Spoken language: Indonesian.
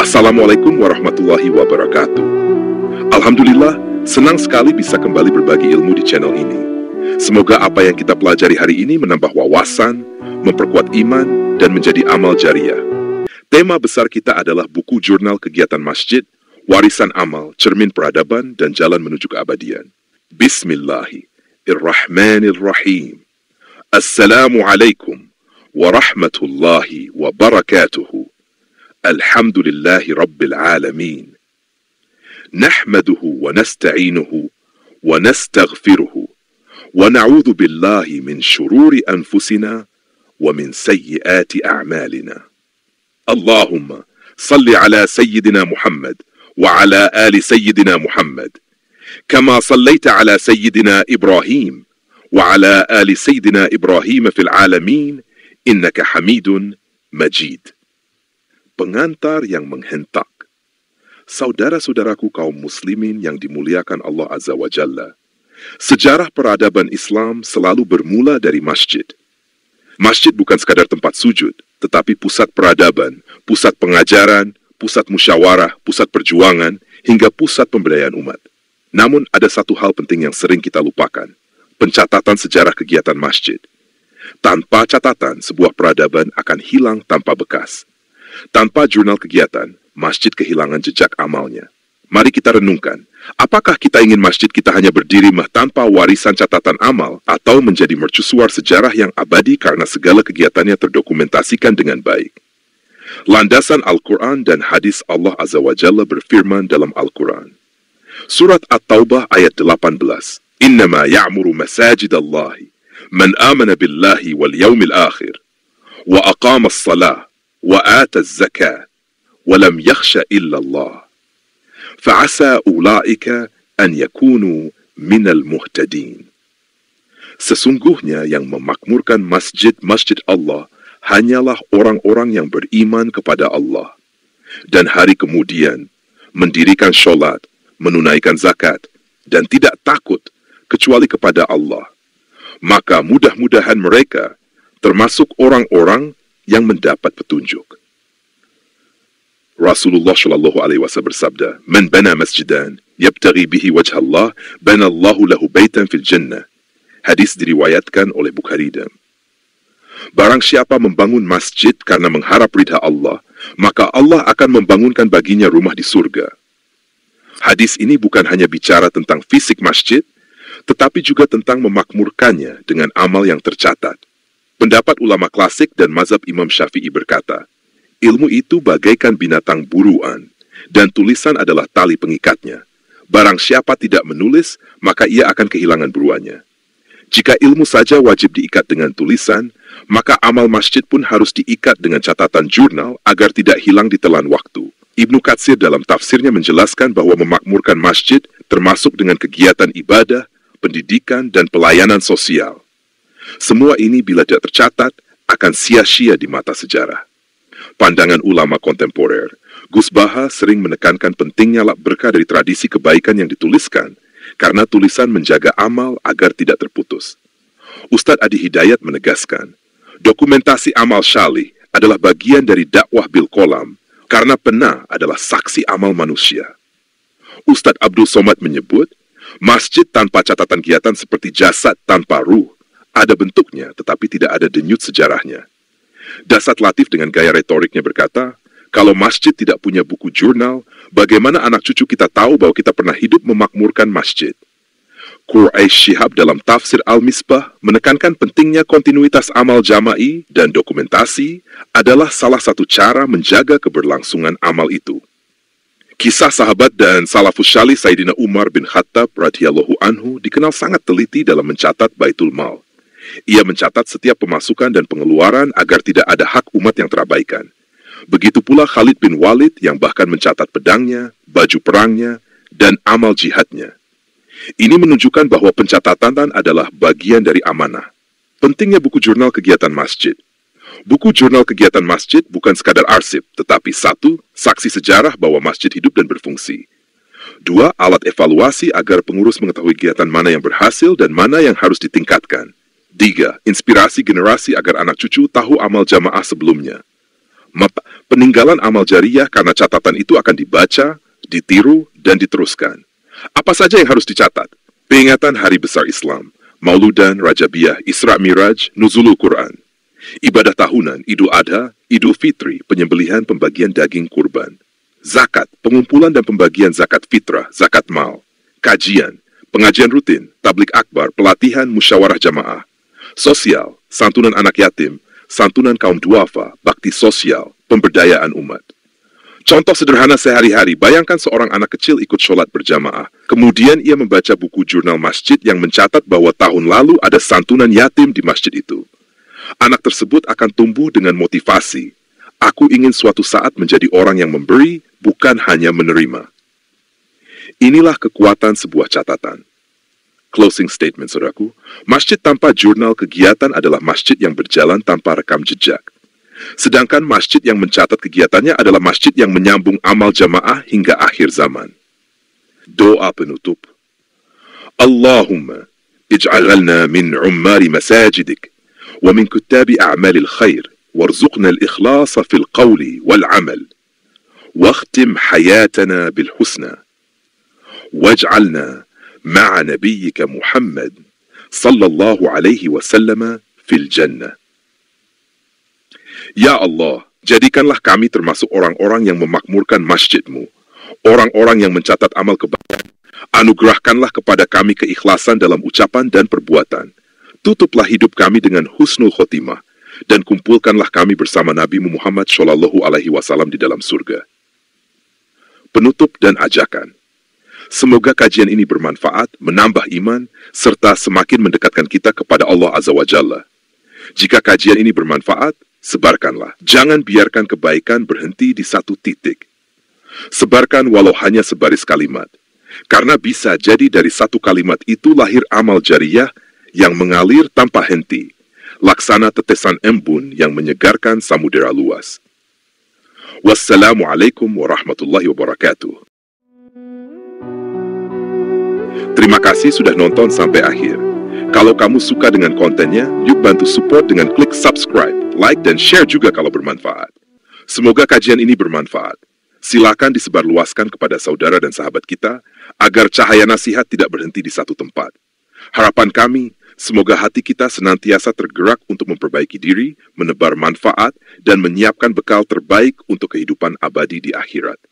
Assalamualaikum warahmatullahi wabarakatuh. Alhamdulillah, senang sekali bisa kembali berbagi ilmu di channel ini. Semoga apa yang kita pelajari hari ini menambah wawasan, memperkuat iman, dan menjadi amal jariah. Tema besar kita adalah buku jurnal kegiatan masjid, warisan amal, cermin peradaban, dan jalan menuju keabadian. Bismillahirrahmanirrahim. Assalamualaikum warahmatullahi wabarakatuh. Alhamdulillahi Rabbil Alamin. Nahmaduhu wa nasta'inuhu wa nastaghfiruhu wa na'udhu billahi min syururi anfusina wa min sayyiati a'malina. Allahumma salli ala Sayyidina Muhammad wa ala ali Sayyidina Muhammad kama sallaita ala Sayyidina Ibrahim wa ala ali Sayyidina Ibrahim fil alamin innaka hamidun majid. Pengantar yang menghentak. Saudara-saudaraku kaum muslimin yang dimuliakan Allah Azza wa Jalla, sejarah peradaban Islam selalu bermula dari masjid. Masjid bukan sekadar tempat sujud, tetapi pusat peradaban, pusat pengajaran, pusat musyawarah, pusat perjuangan, hingga pusat pemberdayaan umat. Namun ada satu hal penting yang sering kita lupakan, pencatatan sejarah kegiatan masjid. Tanpa catatan, sebuah peradaban akan hilang tanpa bekas. Tanpa jurnal kegiatan, masjid kehilangan jejak amalnya. Mari kita renungkan, apakah kita ingin masjid kita hanya berdiri tanpa warisan catatan amal, atau menjadi mercusuar sejarah yang abadi karena segala kegiatannya terdokumentasikan dengan baik? Landasan Al-Quran dan hadis Allah Azza wa Jalla berfirman dalam Al-Quran. Surat At-Taubah ayat 18. Innama ya'muru masajidallahi man amana billahi wal yawmil akhir wa aqama as-salah wa ata az-zakah wa lam yakhsha illa Allah fa'asa ulaika an yakunu minal muhtadin. Sesungguhnya yang memakmurkan masjid-masjid Allah hanyalah orang-orang yang beriman kepada Allah dan hari kemudian mendirikan sholat, menunaikan zakat dan tidak takut kecuali kepada Allah. Maka mudah-mudahan mereka termasuk orang-orang yang mendapat petunjuk. Rasulullah Shallallahu Alaihi Wasallam bersabda, "Man bana masjidan, yabtaghi bihi wajh Allah, bana Allahu lahu baitan fil jannah." Hadis diriwayatkan oleh Bukhari. Barang siapa membangun masjid karena mengharap ridha Allah, maka Allah akan membangunkan baginya rumah di surga. Hadis ini bukan hanya bicara tentang fisik masjid, tetapi juga tentang memakmurkannya dengan amal yang tercatat. Pendapat ulama klasik dan mazhab Imam Syafi'i berkata, ilmu itu bagaikan binatang buruan, dan tulisan adalah tali pengikatnya. Barang siapa tidak menulis, maka ia akan kehilangan buruannya. Jika ilmu saja wajib diikat dengan tulisan, maka amal masjid pun harus diikat dengan catatan jurnal agar tidak hilang ditelan waktu. Ibnu Katsir dalam tafsirnya menjelaskan bahwa memakmurkan masjid termasuk dengan kegiatan ibadah, pendidikan, dan pelayanan sosial. Semua ini bila tidak tercatat, akan sia-sia di mata sejarah. Pandangan ulama kontemporer, Gus Baha sering menekankan pentingnya berkah dari tradisi kebaikan yang dituliskan, karena tulisan menjaga amal agar tidak terputus. Ustadz Adi Hidayat menegaskan, dokumentasi amal syalih adalah bagian dari dakwah bil kolam, karena pena adalah saksi amal manusia. Ustadz Abdul Somad menyebut, masjid tanpa catatan kegiatan seperti jasad tanpa ruh, ada bentuknya tetapi tidak ada denyut sejarahnya. Dasat Latif dengan gaya retoriknya berkata, kalau masjid tidak punya buku jurnal, bagaimana anak cucu kita tahu bahwa kita pernah hidup memakmurkan masjid? Quraish Shihab dalam tafsir Al-Misbah menekankan pentingnya kontinuitas amal jama'i dan dokumentasi adalah salah satu cara menjaga keberlangsungan amal itu. Kisah sahabat dan salafus syalih Sayyidina Umar bin Khattab radhiyallahu anhu dikenal sangat teliti dalam mencatat Baitul Mal. Ia mencatat setiap pemasukan dan pengeluaran agar tidak ada hak umat yang terabaikan. Begitu pula Khalid bin Walid yang bahkan mencatat pedangnya, baju perangnya, dan amal jihadnya. Ini menunjukkan bahwa pencatatan adalah bagian dari amanah. Pentingnya buku jurnal kegiatan masjid. Buku jurnal kegiatan masjid bukan sekadar arsip, tetapi 1. Saksi sejarah bahwa masjid hidup dan berfungsi. 2. Alat evaluasi agar pengurus mengetahui kegiatan mana yang berhasil dan mana yang harus ditingkatkan. 3. Inspirasi generasi agar anak cucu tahu amal jamaah sebelumnya. 4. peninggalan amal jariyah karena catatan itu akan dibaca, ditiru, dan diteruskan. Apa saja yang harus dicatat? Peringatan Hari Besar Islam, Mauludan, Rajabiyah, Isra Miraj, Nuzulul Quran. Ibadah tahunan, Idul Adha, Idul Fitri, penyembelihan pembagian daging kurban. Zakat, pengumpulan dan pembagian zakat fitrah, zakat mal. Kajian, pengajian rutin, tablik akbar, pelatihan musyawarah jamaah. Sosial, santunan anak yatim, santunan kaum duafa, bakti sosial, pemberdayaan umat. Contoh sederhana sehari-hari, bayangkan seorang anak kecil ikut sholat berjamaah. Kemudian ia membaca buku jurnal masjid yang mencatat bahwa tahun lalu ada santunan yatim di masjid itu. Anak tersebut akan tumbuh dengan motivasi. Aku ingin suatu saat menjadi orang yang memberi, bukan hanya menerima. Inilah kekuatan sebuah catatan. Closing statement, saudaraku. Masjid tanpa jurnal kegiatan adalah masjid yang berjalan tanpa rekam jejak. Sedangkan masjid yang mencatat kegiatannya adalah masjid yang menyambung amal jamaah hingga akhir zaman. Doa penutup. Allahumma ij'alna min ummari masajidik wa min kuttabi a'malil khair warzuqna al-ikhlasa fil qawli wal amal واختم حياتنا بالحسنى واجعلنا مع نبيك محمد صلى الله عليه وسلم في الجنة. Ya Allah, jadikanlah kami termasuk orang-orang yang memakmurkan masjid-Mu, orang-orang yang mencatat amal kebaikan. Anugerahkanlah kepada kami keikhlasan dalam ucapan dan perbuatan. Tutuplah hidup kami dengan husnul khotimah, dan kumpulkanlah kami bersama Nabi Muhammad SAW di dalam surga. Penutup dan ajakan. Semoga kajian ini bermanfaat, menambah iman, serta semakin mendekatkan kita kepada Allah Azza wa Jalla. Jika kajian ini bermanfaat, sebarkanlah. Jangan biarkan kebaikan berhenti di satu titik. Sebarkan walau hanya sebaris kalimat. Karena bisa jadi dari satu kalimat itu lahir amal jariyah yang mengalir tanpa henti. Laksana tetesan embun yang menyegarkan samudera luas. Wassalamualaikum warahmatullahi wabarakatuh. Terima kasih sudah nonton sampai akhir. Kalau kamu suka dengan kontennya, yuk bantu support dengan klik subscribe, like, dan share juga kalau bermanfaat. Semoga kajian ini bermanfaat. Silakan disebarluaskan kepada saudara dan sahabat kita, agar cahaya nasihat tidak berhenti di satu tempat. Harapan kami, semoga hati kita senantiasa tergerak untuk memperbaiki diri, menebar manfaat, dan menyiapkan bekal terbaik untuk kehidupan abadi di akhirat.